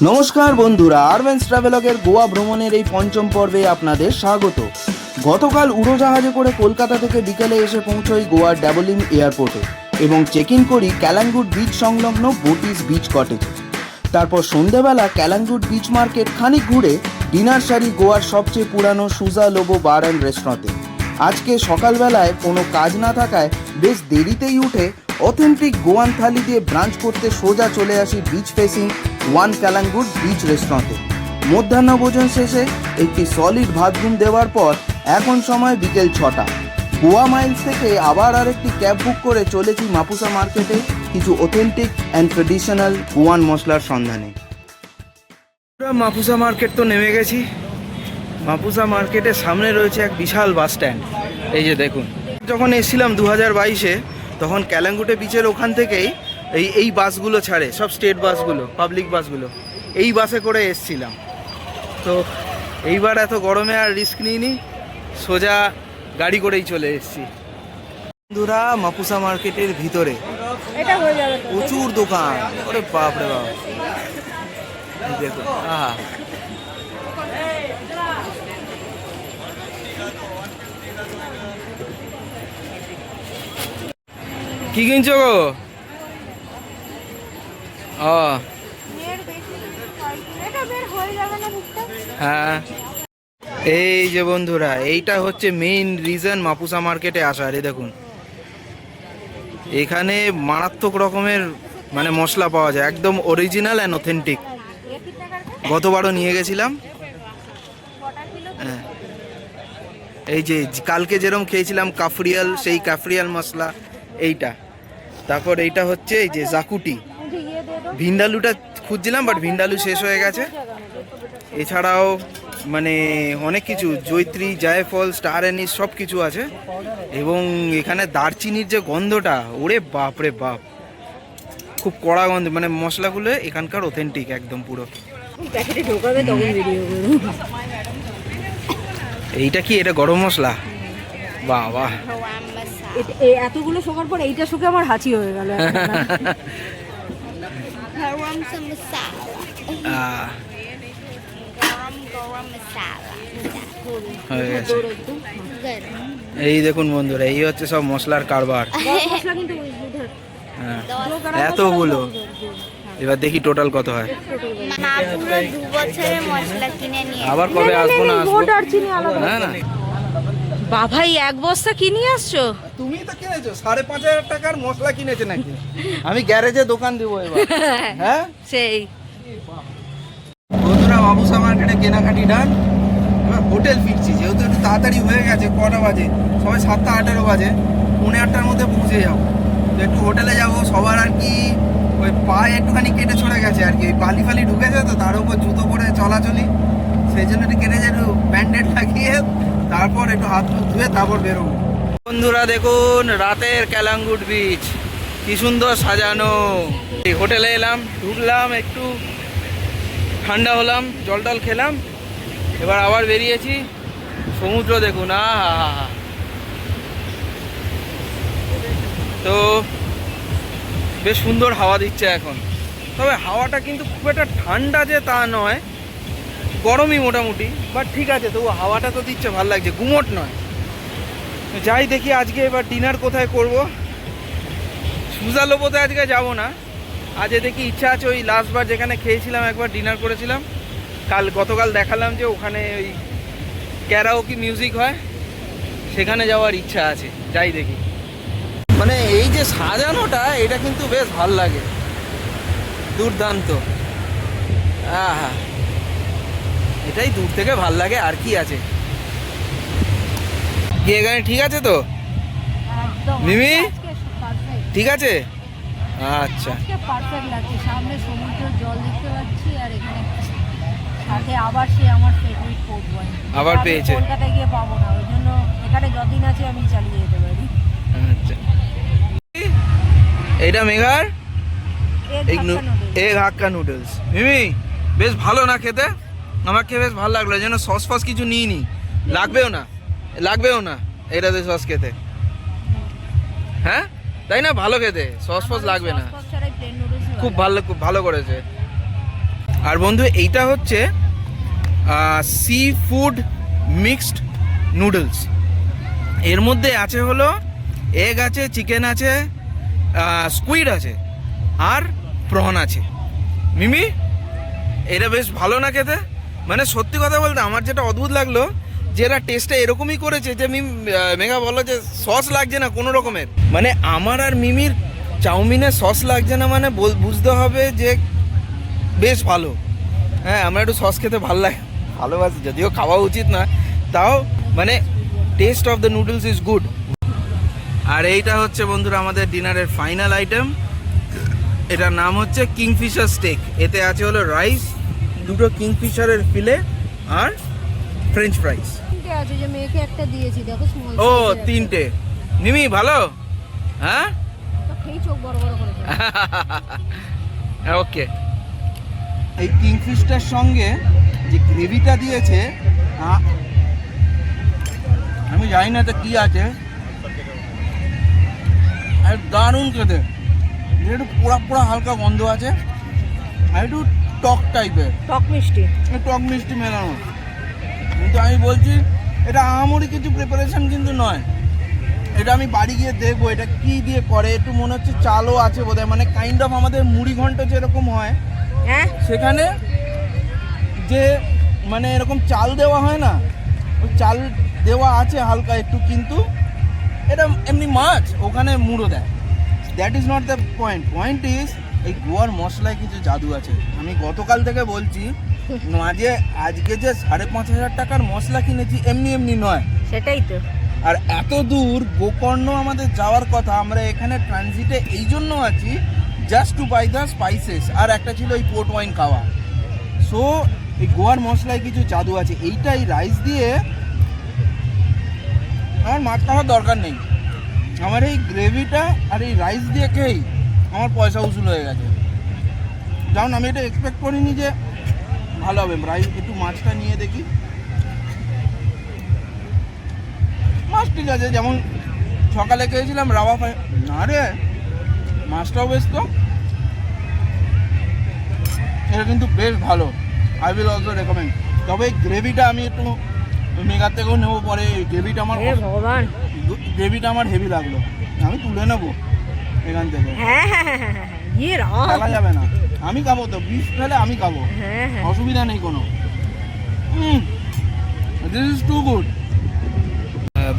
নমস্কার বন্ধুরা, আরভেন্স ট্রাভেলগের গোয়া ভ্রমণের এই পঞ্চম পর্বে আপনাদের স্বাগত। গতকাল উড়োজাহাজে করে কলকাতা থেকে বিকেলে এসে পৌঁছই গোয়ার ডাবলিং এয়ারপোর্টে এবং চেক ইন করি ক্যালাঙ্গুট বিচ সংলগ্ন বোটিস বিচ কটেজে। তারপর সন্ধেবেলা ক্যালাঙ্গুট বিচ মার্কেট খানিক ঘুরে ডিনার সারি গোয়ার সবচেয়ে পুরানো সুজা লোবো বার অ্যান্ড রেস্টুরেন্টে। আজকে সকালবেলায় কোনো কাজ না থাকায় বেশ দেরিতেই উঠে অথেন্টিক গোয়ান থালি দিয়ে ব্রাঞ্চ করতে সোজা চলে আসি বিচ ফেসিং ওয়ান ক্যালাঙ্গুট বিচ রেস্টুরেন্টে। মধ্যাহ্নভোজন শেষে একটি সলিড ভাতঘুম দেওয়ার পর এখন সময় বিকেল 6টা। গোয়া মাইলস থেকে আবার আরেকটি ক্যাব বুক করে চলেছি মাপুসা মার্কেটে কিছু অথেন্টিক অ্যান্ড ট্রেডিশনাল গোয়ান মশলার সন্ধানে। মাপুসা মার্কেট তো নেমে গেছি। মাপুসা মার্কেটের সামনে রয়েছে এক বিশাল বাস স্ট্যান্ড। এই যে দেখুন, যখন এসেছিলাম 2022-এ তখন ক্যালাঙ্গুটে বিচের ওখান থেকেই এই বাসগুলো ছাড়ে, সব স্টেট বাসগুলো, পাবলিক বাসগুলো, এই বাসে করে এসছিলাম। তো এইবার এত গরমে আর রিস্ক নিইনি, সোজা গাড়ি করেই চলে এসেছি। বন্ধুরা, মাপুসা মার্কেটের ভিতরে প্রচুর দোকান। ওরে বাপ রে বাপ, দেখুন, আহা, কি কিনছো গো? হ্যাঁ, এই যে বন্ধুরা, এইটা হচ্ছে মেইন রিজন মাপুসা মার্কেটে আসার। এই দেখুন, এখানে মারাত্মক রকমের মানে মশলা পাওয়া যায়, একদম অরিজিনাল অ্যান্ড অথেন্টিক। গতবারও নিয়ে গেছিলাম। হ্যাঁ, এই যে কালকে যেরকম খেয়েছিলাম কাফরিয়াল, সেই কাফরিয়াল মশলা এইটা। তারপর এইটা হচ্ছে এই যে জাকুটি। ভিন্ডালুটা খুঁজছিলাম, বাট ভিন্ডালু শেষ হয়ে গেছে। এছাড়াও মানে অনেক কিছু, জৈত্রী, জায়ফল, স্টার অ্যানিস সব কিছু আছে। এবং এখানে দারচিনির যে গন্ধটা, ওরে বাপ রে বাপ, খুব কড়া গন্ধ। মানে মশলাগুলো এখানকার অথেন্টিক একদম পুরো। এইটা কি? এটা গরম মশলা? বাহ বাহ, এতগুলো শোকার পর এইটা শুকে আমার হাঁচি হয়ে গেল। এই দেখুন বন্ধুরা, এই হচ্ছে সব মশলার কারবার। এতগুলো, এবার দেখি টোটাল কত হয়। আবার কবে আসবো না আসবো। না না বাভাই, এক বস্তা কিনে আসছো? তুমি তো কিনেছো 5,500 টাকার মশলা কিনেছে নাকি? আমি গ্যারেজে দোকান দিব এবার। হ্যাঁ, সেই বন্ধুরা, মাপুসা মার্কেটে কেনাকাটি ডান। এবার হোটেল ফিরছি, যেহেতু একটু তাড়াতাড়ি হয়ে গেছে। কটা বাজে? সবাই 7টা 18 বাজে। 7:45-র মধ্যে পৌঁছে যাবো। তো একটু হোটেলে যাব। সবার আর কি ওই পায়ে একটুখানি কেটে ছড়ে গেছে আর কি, ওই বালি ফালি ঢুকেছে, তো তার উপর জুতো পরে চলাচলি, সেই জন্য একটু কেটে একটু ব্যান্ডেড লাগিয়ে তারপর একটু হাত মুখ ধুয়ে তারপর বেরোবো। বন্ধুরা দেখুন, রাতের ক্যালাঙ্গুট বিচ কি সুন্দর সাজানো। এই হোটেলে এলাম, ঢুকলাম, একটু ঠান্ডা হলাম, জল টল খেলাম, এবার আবার বেরিয়েছি। সমুদ্র দেখুন, আহা, তো বেশ সুন্দর হাওয়া দিচ্ছে এখন। তবে হাওয়াটা কিন্তু খুব একটা ঠান্ডা যে তা নয়, গরমই মোটামুটি, বাট ঠিক আছে, তবু হাওয়াটা তো দিচ্ছে, ভালো লাগছে, গুমোট নয়। যাই দেখি আজকে এবার ডিনার কোথায় করব। সুজা লোবোতে আজকে যাব না। আজ দেখি ইচ্ছা আছে, ওই লাস্টবার যেখানে খেয়েছিলাম একবার ডিনার করেছিলাম, গতকাল দেখালাম যে ওখানে ওই ক্যারাওকি মিউজিক হয়, সেখানে যাওয়ার ইচ্ছা আছে। যাই দেখি। মানে এই যে সাজানোটা, এটা কিন্তু বেশ ভাল লাগে, দুর্দান্ত। আহা, এটাই দূর থেকে ভাল লাগে, আর কি আছে। কি এখানে ঠিক আছে তো মিমি? ঠিক আছে, আচ্ছা। পারফেক্ট লাগছে, সামনে সমুদ্রের জল দেখতে পাচ্ছি, আর এখানে সাথে আবার সে আমার ফেভারিট পোর্ট ওয়াইন আবার পেয়েছে। কলকাতায় গিয়ে পাবো না, ওই জন্য এখানে যতদিন আছে আমি চালিয়ে যেতে পারি। আচ্ছা, এইটা মেঘার এগ হাক্কা নুডলস। মিমি, বেশ ভালো না খেতে? আমার খেয়ে বেশ ভালো লাগলো, এই জন্য সস ফস কিছু নিইনি। লাগবেও না এটাতে সস খেতে। হ্যাঁ, তাই না? ভালো খেতে, সস ফস লাগবে না, খুব ভালো করেছে। আর বন্ধু এইটা হচ্ছে সি ফুড মিক্সড নুডলস। এর মধ্যে আছে হলো এগ আছে, চিকেন আছে, স্কুইড আছে আর প্রন আছে। মিমি, এটা বেশ ভালো না খেতে? মানে সত্যি কথা বলতে আমার যেটা অদ্ভুত লাগলো যে এরা টেস্টটা এরকমই করেছে যে মেঘা বললো যে সস লাগছে না কোনো রকমের। মানে আমার আর মিমির চাউমিনে সস লাগছে না, মানে বুঝতে হবে যে বেশ ভালো। হ্যাঁ, আমরা একটু সস খেতে ভালোবাসি, যদিও খাওয়া উচিত না, তাও মানে taste of the noodles is good. আর এইটা হচ্ছে বন্ধুরা আমাদের ডিনারের ফাইনাল আইটেম। এটার নাম হচ্ছে কিংফিশার স্টেক। এতে আছে হলো রাইস, দুটো কিংফিশারের ফিলে আর ফ্রেঞ্চ ফ্রাইস। তিনটে আছে, যে মেয়েকে একটা দিয়েছি, দেখো স্মল। ও, তিনটে। মিমি ভালো? হ্যাঁ, খেয়ে চোখ বড় বড় করে। ওকে। এই কিংফিশটার সঙ্গে যে গ্রেভিটা দিয়েছে, আমি জানি না এটা কি আছে, আর দারুণ খেতে। একটু পোড়া পোড়া হালকা গন্ধ আছে, আর একটু টক টাইপের, টক মিষ্টি, টক মিষ্টি মেলানো। কিন্তু আমি বলছি এটা আহামরি কিছু প্রিপারেশন কিন্তু নয়। এটা আমি বাড়ি গিয়ে দেখবো এটা কি দিয়ে করে। একটু মনে হচ্ছে চালও আছে বোধহয়, মানে কাইন্ড অফ আমাদের মুড়ি ঘন্ট যেরকম হয়, হ্যাঁ সেখানে যে মানে এরকম চাল দেওয়া হয় না, ওই চাল দেওয়া আছে হালকা একটু, কিন্তু এটা এমনি মাছ ওখানে মুড়ো দেয়। That is not the point. Point is এই গোয়ার মশলায় কিছু জাদু আছে। আমি গতকাল থেকে বলছি মাঝে আজকে যে 5,500 টাকার মশলা কিনেছি এমনি এমনি নয়। সেটাই তো। আর এত দূর গোকর্ণ আমাদের যাওয়ার কথা, আমরা এখানে ট্রানজিটে এই জন্য আছি just to buy the spices, আর একটা ছিল এই পোর্ট ওয়াইন খাওয়া। সো এই গোয়ার মশলায় কিছু জাদু আছে। এইটাই রাইস দিয়ে আমার মাছ খাওয়ার দরকার নেই, আমার এই গ্রেভিটা আর এই রাইস দিয়ে খেয়েই আমার পয়সা উসুল হয়ে গেছে। যেমন আমি এটা এক্সপেক্ট করিনি যে ভালো হবে। রাইস একটু মাছটা নিয়ে দেখি। মাছ ঠিক আছে, যেমন সকালে খেয়েছিলাম রাওয়া ফ্রাই। না রে, মাছটাও বেশ তো, এটা কিন্তু বেশ ভালো। I will also recommend. তবে গ্রেভিটা আমি একটু মেঘার থেকেও নেবো পরে। গ্রেভিটা আমার ভগবান, গ্রেভিটা আমার হেভি লাগলো, আমি তুলে নেবো এখান থেকে। হ্যাঁ হ্যাঁ হ্যাঁ হ্যাঁ, ইয়ে ফেলা যাবে না, আমি খাবো তো, বিষ ফেলে আমি খাবো, হ্যাঁ হ্যাঁ, অসুবিধা নেই কোনো। This is too good.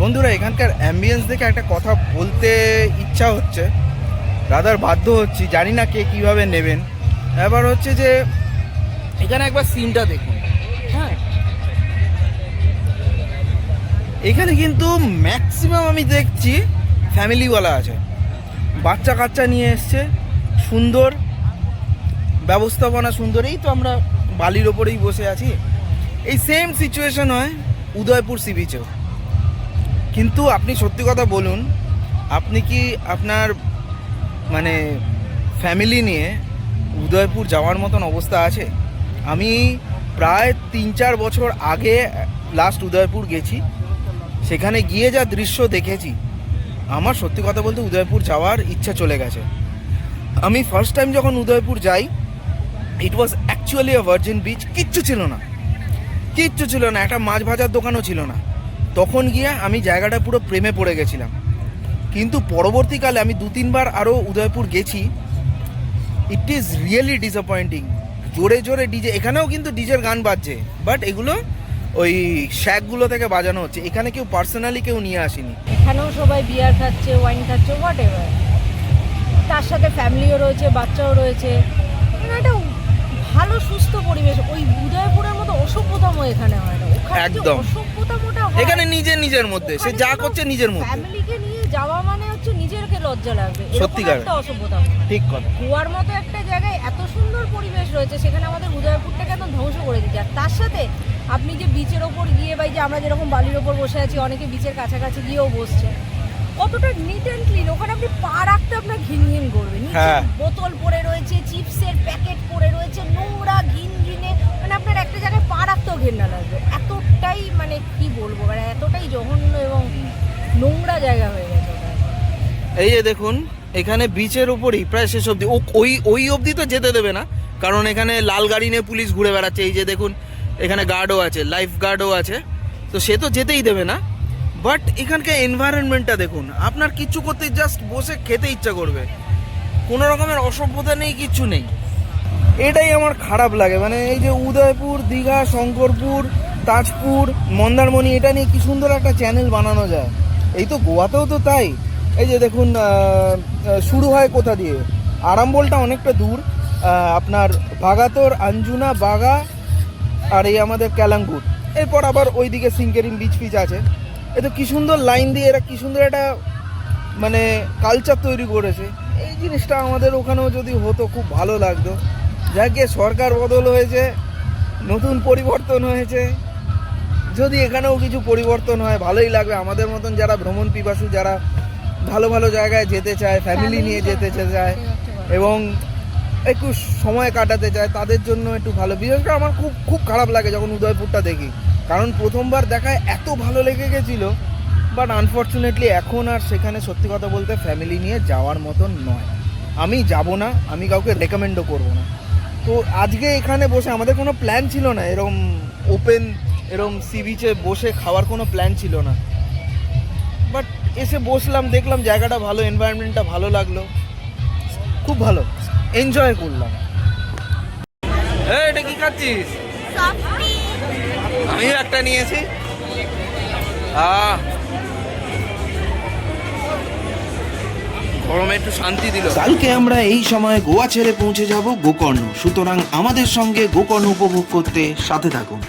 বন্ধুরা, এখানকার অ্যাম্বিয়েন্স দেখে একটা কথা বলতে ইচ্ছা হচ্ছে, রাদার বাধ্য হচ্ছি, জানি না কে কীভাবে নেবেন। এবার হচ্ছে যে এখানে একবার সিনটা দেখুন। হ্যাঁ, এখানে কিন্তু ম্যাক্সিমাম আমি দেখছি ফ্যামিলিওয়ালা আছে, বাচ্চা কাচ্চা নিয়ে এসছে, সুন্দর ব্যবস্থাপনা, সুন্দর। এই তো আমরা বালির ওপরেই বসে আছি। এই সেম সিচুয়েশন হয় উদয়পুর সি বিচেও। কিন্তু আপনি সত্যি কথা বলুন, আপনি কি আপনার মানে ফ্যামিলি নিয়ে উদয়পুর যাওয়ার মতন অবস্থা আছে? আমি প্রায় 3-4 বছর আগে লাস্ট উদয়পুর গেছি, সেখানে গিয়ে যা দৃশ্য দেখেছি, আমার সত্যি কথা বলতে উদয়পুর যাওয়ার ইচ্ছা চলে গেছে। আমি ফার্স্ট টাইম যখন উদয়পুর যাই, it was actually a virgin beach. কিচ্ছু ছিল না, কিচ্ছু ছিল না, একটা মাছ ভাজার দোকানও ছিল না। তখন গিয়ে আমি জায়গাটা পুরো প্রেমে পড়ে গেছিলাম। কিন্তু পরবর্তীকালে আমি 2-3 বার আরও উদয়পুর গেছি, ইট ইজ রিয়েলি ডিসঅ্যাপয়েন্টিং। জোরে জোরে ডিজে, এখানেও কিন্তু ডিজের গান বাজছে, বাট এগুলো ওই শ্যাকগুলো থেকে বাজানো হচ্ছে। এখানে কেউ পার্সোনালি কেউ নিয়ে আসেনি। এখানেও সবাই বিয়ার খাচ্ছে, ওয়াইন খাচ্ছে, হোয়াট এভার, তার সাথে ফ্যামিলিও রয়েছে, বাচ্চাও রয়েছে, মানে একটা ভালো সুস্থ পরিবেশ। ওই উদয়পুরের মতো অসভ্যতামো এখানে হয় না। একদম অসভ্যতামোটা এখানে নিজের মধ্যে, সে যা করছে নিজের মধ্যে। ফ্যামিলিকে নিয়ে যাওয়া মানে হচ্ছে নিজেরকে লজ্জা লাগবে, সত্যিকার একটা অসভ্যতামো। ঠিক কথা। গোয়ার মতো একটা জায়গায় এত সুন্দর পরিবেশ রয়েছে, সেখানে আমাদের উদয়পুরটাকে একদম ধ্বংস করে দিচ্ছে। আর তার সাথে আপনি যে বিচের ওপর গিয়ে, বা যে আমরা যেরকম বালির ওপর বসে আছি, অনেকে বিচের কাছাকাছি গিয়েও বসছে, কতটা নিট অ্যান্ড ক্লিন। ওখানে আপনি পা রাখতে আপনার ঘিন ঘিন করবে। নিচে বোতল পড়ে রয়েছে, চিপসের প্যাকেট পড়ে রয়েছে, নোংরা ঘিন ঘিনে, মানে আপনার একটা জায়গায় পা রাখতেও ঘেন্না লাগবে। এতটাই মানে কি বলবো, মানে এতটাই জঘন্য এবং নোংরা জায়গা হয়ে গেছে। এই যে দেখুন, এখানে বিচের উপরই প্রায় শেষ অবধি, ওই অবধি তো যেতে দেবে না, কারণ এখানে লাল গাড়ি নিয়ে পুলিশ ঘুরে বেড়াচ্ছে। এই যে দেখুন এখানে গার্ডও আছে, লাইফ গার্ডও আছে, তো সে তো যেতেই দেবে না। বাট এখানকার এনভায়রনমেন্টটা দেখুন, আপনার কিচ্ছু করতে জাস্ট বসে খেতে ইচ্ছা করবে, কোনো রকমের অসভ্যতা নেই, কিচ্ছু নেই। এটাই আমার খারাপ লাগে, মানে এই যে উদয়পুর, দীঘা, শঙ্করপুর, তাজপুর, মন্দারমণি, এটা নিয়ে কি সুন্দর একটা চ্যানেল বানানো যায়। এই তো গোয়াতেও তো তাই। এই যে দেখুন শুরু হয় কোথা দিয়ে, আরাম্বলটা অনেকটা দূর, আপনার ভাগাতর, আঞ্জুনা, বাগা, আর এই আমাদের ক্যালাঙ্গুট, এরপর আবার ওইদিকে সিঙ্কেরিম বিচ ফিচ আছে। এ তো কি সুন্দর লাইন দিয়ে এরা কি সুন্দর একটা মানে কালচার তৈরি করেছে। এই জিনিসটা আমাদের ওখানেও যদি হতো খুব ভালো লাগতো। যাকে সরকার বদল হয়েছে, নতুন পরিবর্তন হয়েছে, যদি এখানেও কিছু পরিবর্তন হয় ভালোই লাগবে। আমাদের মতন যারা ভ্রমণ পিপাসু, যারা ভালো ভালো জায়গায় যেতে চায়, ফ্যামিলি নিয়ে যেতে চায় এবং একটু সময় কাটাতে চায়, তাদের জন্য একটু ভালো। বিশেষ করে আমার খুব খুব খারাপ লাগে যখন উদয়পুরটা দেখি, কারণ প্রথমবার দেখায় এত ভালো লেগে গেছিলো, বাট আনফর্চুনেটলি এখন আর সেখানে সত্যি কথা বলতে ফ্যামিলি নিয়ে যাওয়ার মতন নয়। আমি যাব না, আমি কাউকে রেকমেন্ডও করবো না। তো আজকে এখানে বসে আমাদের কোনো প্ল্যান ছিল না, এরকম ওপেন এরকম সি বিচে বসে খাওয়ার কোনো প্ল্যান ছিল না, বাট এসে বসলাম, দেখলাম জায়গাটা ভালো, এনভায়রনমেন্টটা ভালো লাগলো, খুব ভালো এনজয় করলাম। এটা কি খাচ্ছিস? আমিও একটা নিয়েছি। গরমে একটু শান্তি দিল। কালকে আমরা এই সময় গোয়া ছেড়ে পৌঁছে যাব গোকর্ণ, সুতরাং আমাদের সঙ্গে গোকর্ণ উপভোগ করতে সাথে থাকুন।